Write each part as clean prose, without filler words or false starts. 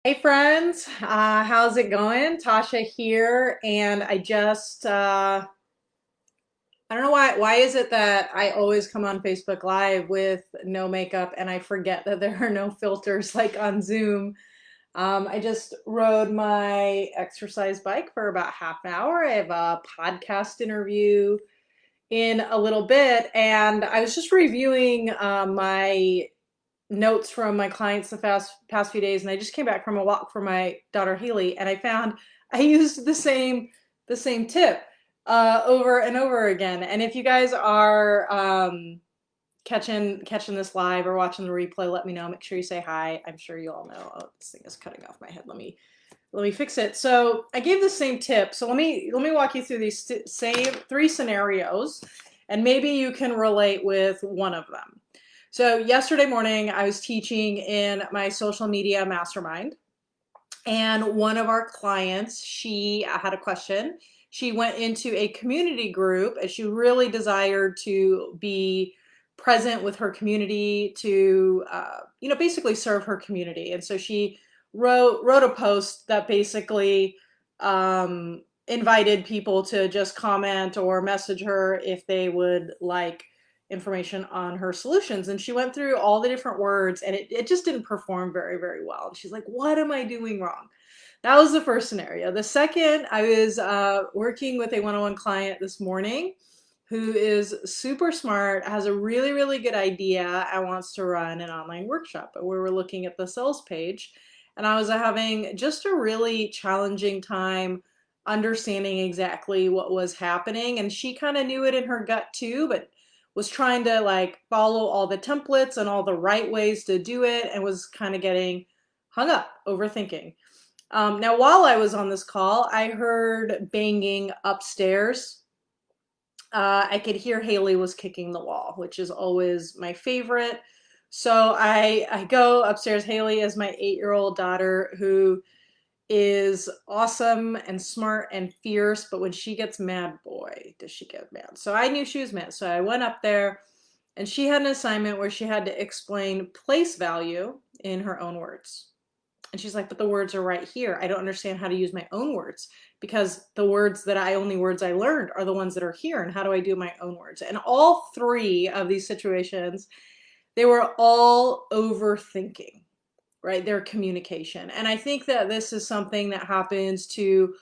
Hey friends, how's it going? Tasha here, and I don't know why is it that I always come on Facebook Live with no makeup and I forget that there are no filters like on Zoom. I just rode my exercise bike for about half an hour. I have a podcast interview in a little bit, and I was just reviewing my notes from my clients the past few days, and I just came back from a walk for my daughter Haley, and I found I used the same tip over and over again. And if you guys are catching this live or watching the replay, let me know. Make sure you say hi. I'm sure you all know. Oh, this thing is cutting off my head. Let me fix it. So I gave the same tip. So let me walk you through these same three scenarios, and maybe you can relate with one of them. So yesterday morning, I was teaching in my social media mastermind, and one of our clients, she had a question. She went into a community group, and she really desired to be present with her community to, basically serve her community. And so she wrote a post that basically invited people to just comment or message her if they would like information on her solutions. And she went through all the different words, and it just didn't perform very, very well. And she's like, what am I doing wrong? That was the first scenario. The second, I was working with a one-on-one client this morning who is super smart, has a really, really good idea, and wants to run an online workshop. But we were looking at the sales page, and I was having just a really challenging time understanding exactly what was happening. And she kind of knew it in her gut too, but was trying to like follow all the templates and all the right ways to do it, and was kind of getting hung up, overthinking. Now, while I was on this call, I heard banging upstairs. I could hear Haley was kicking the wall, which is always my favorite. So I go upstairs. Haley is my 8-year-old daughter who is awesome and smart and fierce, but when she gets mad, boy, does she get mad. So I knew she was mad. So I went up there, and she had an assignment where she had to explain place value in her own words. And she's like, but the words are right here. I don't understand how to use my own words, because the only words I learned are the ones that are here. And how do I do my own words? And all three of these situations, they were all overthinking, right? Their communication. And I think that this is something that happens to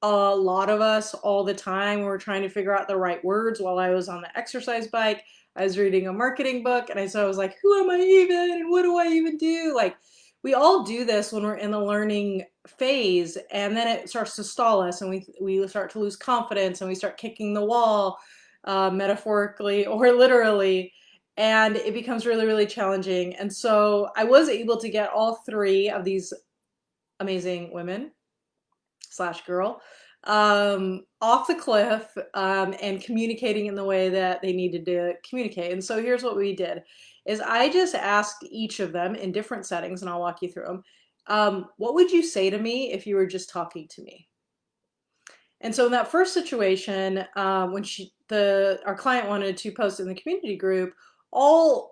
a lot of us all the time. We're trying to figure out the right words. While I was on the exercise bike, I was reading a marketing book, and so I was like, who am I even? And what do I even do? Like, we all do this when we're in the learning phase, and then it starts to stall us, and we start to lose confidence, and we start kicking the wall, metaphorically or literally, and it becomes really, really challenging. And so I was able to get all three of these amazing women slash girl off the cliff, and communicating in the way that they needed to communicate. And so here's what we did is I just asked each of them in different settings, and I'll walk you through them. What would you say to me if you were just talking to me? And so in that first situation, when our client wanted to post in the community group, all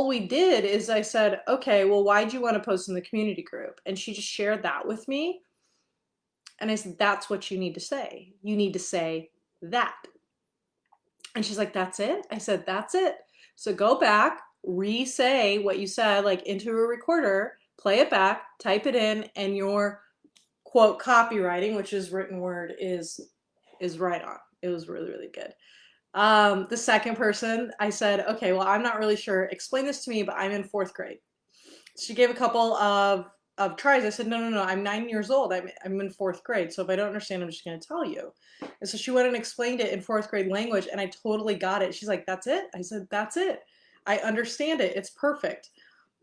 we did is I said, okay, well, why'd you want to post in the community group? And she just shared that with me. And I said, that's what you need to say. You need to say that. And she's like, that's it? I said, that's it. So go back, re-say what you said, like into a recorder, play it back, type it in, and your quote copywriting, which is written word, is right on. It was really, really good. The second person, I said, okay, well, I'm not really sure. Explain this to me, but I'm in fourth grade. She gave a couple of tries. I said, no, no, no, I'm 9 years old. I'm in fourth grade. So if I don't understand, I'm just going to tell you. And so she went and explained it in fourth grade language, and I totally got it. She's like, that's it? I said, that's it. I understand it. It's perfect.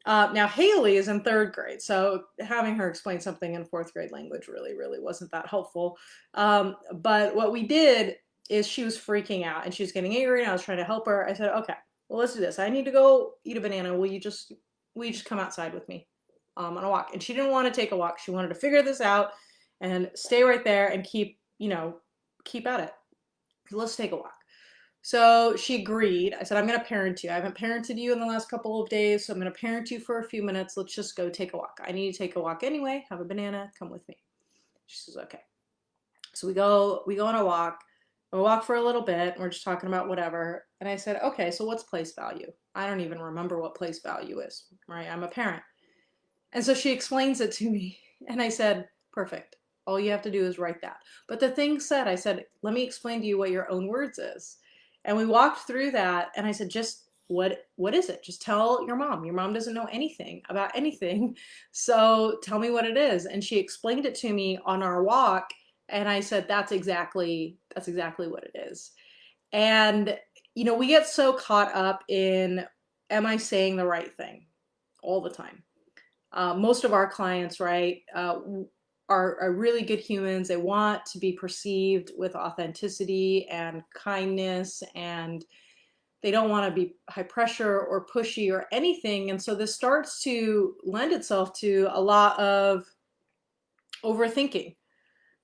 Now Haley is in third grade, so having her explain something in fourth grade language really, really wasn't that helpful. But what we did is she was freaking out and she was getting angry, and I was trying to help her. I said, okay, well, let's do this. I need to go eat a banana. Will you just come outside with me on a walk? And she didn't want to take a walk. She wanted to figure this out and stay right there and keep at it. Let's take a walk. So she agreed. I said, I'm going to parent you. I haven't parented you in the last couple of days, so I'm going to parent you for a few minutes. Let's just go take a walk. I need to take a walk anyway. Have a banana. Come with me. She says, okay. So we go on a walk. We walk for a little bit. And we're just talking about whatever. And I said, okay, so what's place value? I don't even remember what place value is, right? I'm a parent. And so she explains it to me. And I said, perfect. All you have to do is write that. But the thing said, I said, let me explain to you what your own words is. And we walked through that. And I said, just what is it? Just tell your mom. Your mom doesn't know anything about anything. So tell me what it is. And she explained it to me on our walk. And I said, that's exactly what it is. And, we get so caught up in, am I saying the right thing all the time? Most of our clients, right, are really good humans. They want to be perceived with authenticity and kindness, and they don't want to be high pressure or pushy or anything. And so this starts to lend itself to a lot of overthinking,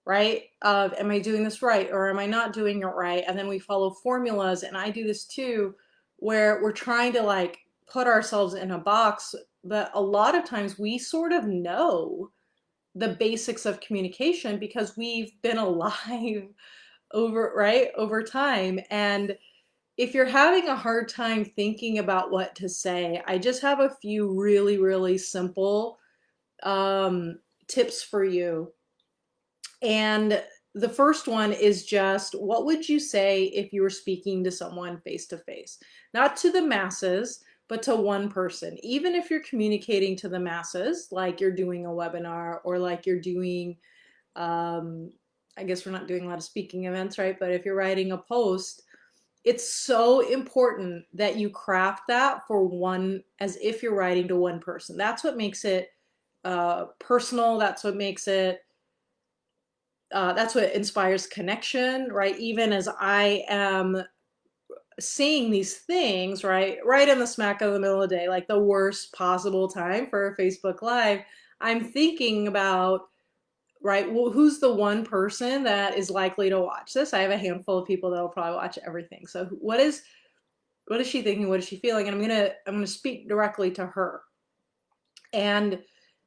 right? Of, am I doing this right or am I not doing it right? And then we follow formulas, and I do this too, where we're trying to like put ourselves in a box, but a lot of times we sort of know the basics of communication because we've been alive over time. And if you're having a hard time thinking about what to say, I just have a few really, really simple tips for you. And the first one is just, what would you say if you were speaking to someone face to face? Not to the masses, but to one person. Even if you're communicating to the masses, like you're doing a webinar or like you're doing, I guess we're not doing a lot of speaking events, right? But if you're writing a post, it's so important that you craft that for one, as if you're writing to one person. That's what makes it personal. That's what makes it that's what inspires connection, right? Even as I am seeing these things, right in the smack of the middle of the day, like the worst possible time for a Facebook Live, I'm thinking about, right, well, who's the one person that is likely to watch this? I have a handful of people that will probably watch everything. So what is she thinking? What is she feeling? And I'm gonna speak directly to her. And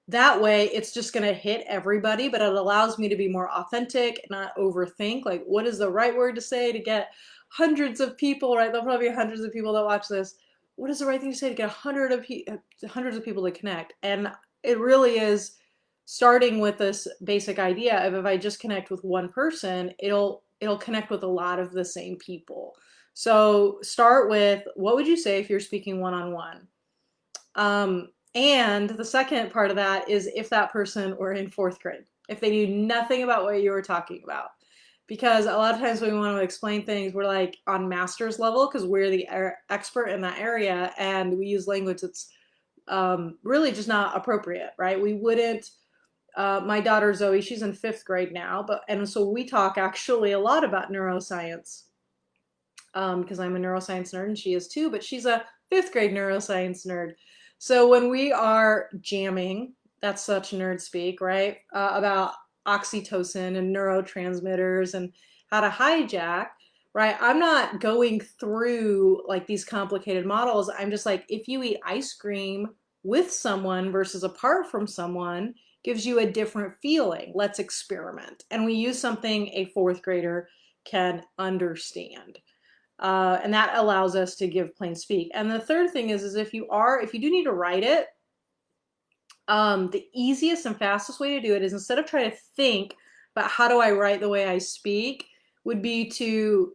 that way it's just going to hit everybody, but it allows me to be more authentic, not overthink, like what is the right word to say to get hundreds of people, right? There'll probably be hundreds of people that watch this. What is the right thing to say to get hundreds of people to connect? And it really is starting with this basic idea of, if I just connect with one person, it'll connect with a lot of the same people. So start with, what would you say if you're speaking one-on-one? And the second part of that is if that person were in fourth grade, if they knew nothing about what you were talking about. Because a lot of times when we want to explain things, we're like on master's level because we're the expert in that area, and we use language that's really just not appropriate, right? We wouldn't, my daughter Zoe, she's in fifth grade now, and so we talk actually a lot about neuroscience because I'm a neuroscience nerd and she is too, but she's a fifth grade neuroscience nerd. So when we are jamming, that's such nerd speak, right? About oxytocin and neurotransmitters and how to hijack, right? I'm not going through like these complicated models. I'm just like, if you eat ice cream with someone versus apart from someone, gives you a different feeling. Let's experiment. And we use something a fourth grader can understand. And that allows us to give plain speak. And the third thing is if you do need to write it, the easiest and fastest way to do it is, instead of trying to think about how do I write the way I speak, would be to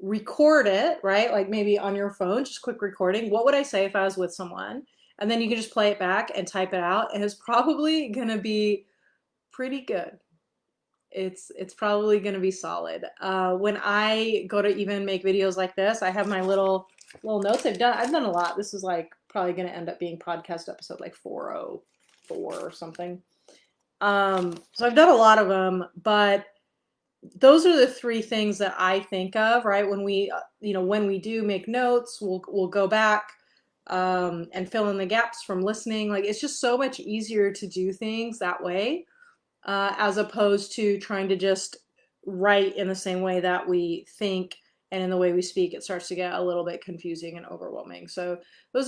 record it, right? Like maybe on your phone, just quick recording. What would I say if I was with someone? And then you can just play it back and type it out, and it's probably going to be pretty good. It's probably going to be solid. When I go to even make videos like this, I have my little notes. I've done a lot. This is like probably going to end up being podcast episode like 404 or something. So I've done a lot of them, but those are the three things that I think of, right? When we, when we do make notes, we'll go back and fill in the gaps from listening. Like, it's just so much easier to do things that way. As opposed to trying to just write in the same way that we think and in the way we speak, it starts to get a little bit confusing and overwhelming. So that's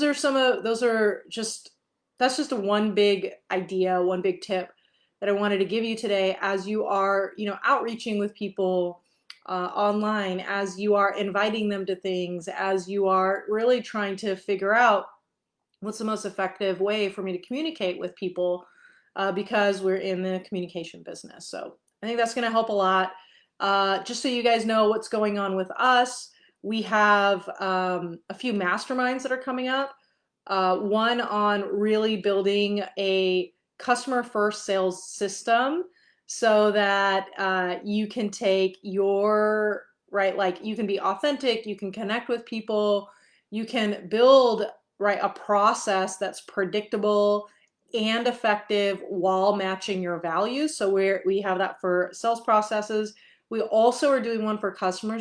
just a one big idea, one big tip that I wanted to give you today as you are, outreaching with people online, as you are inviting them to things, as you are really trying to figure out what's the most effective way for me to communicate with people, because we're in the communication business. So I think that's going to help a lot. Just so you guys know what's going on with us, we have a few masterminds that are coming up. One on really building a customer first sales system so that you can take your, right, like you can be authentic, you can connect with people, you can build, right, a process that's predictable and effective while matching your values. So we have that for sales processes. We also are doing one for customer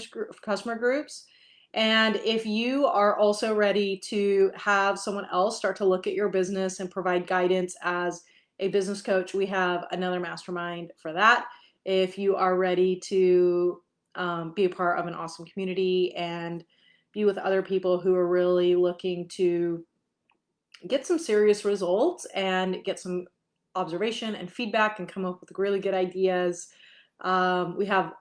groups. And if you are also ready to have someone else start to look at your business and provide guidance as a business coach, we have another mastermind for that. If you are ready to be a part of an awesome community and be with other people who are really looking to get some serious results and get some observation and feedback and come up with really good ideas, we have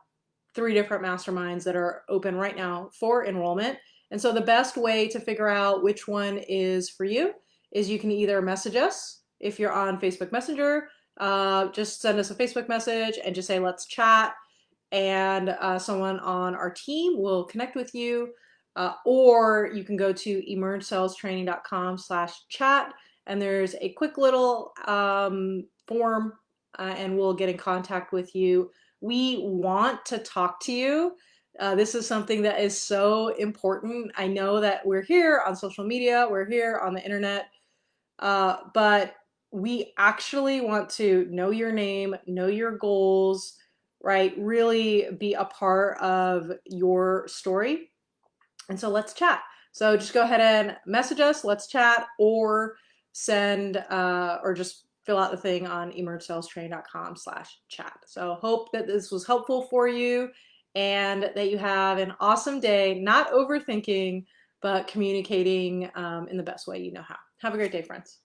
3 different masterminds that are open right now for enrollment. And so the best way to figure out which one is for you is you can either message us if you're on Facebook Messenger. Just send us a Facebook message and just say, let's chat. And someone on our team will connect with you. Or you can go to emergesalestraining.com/chat, and there's a quick little form, and we'll get in contact with you. We want to talk to you. This is something that is so important. I know that we're here on social media, we're here on the internet, but we actually want to know your name, know your goals, right? Really be a part of your story. And so let's chat. So just go ahead and message us, let's chat, or or just fill out the thing on emergesalestraining.com/chat. So hope that this was helpful for you and that you have an awesome day, not overthinking, but communicating in the best way you know how. Have a great day, friends.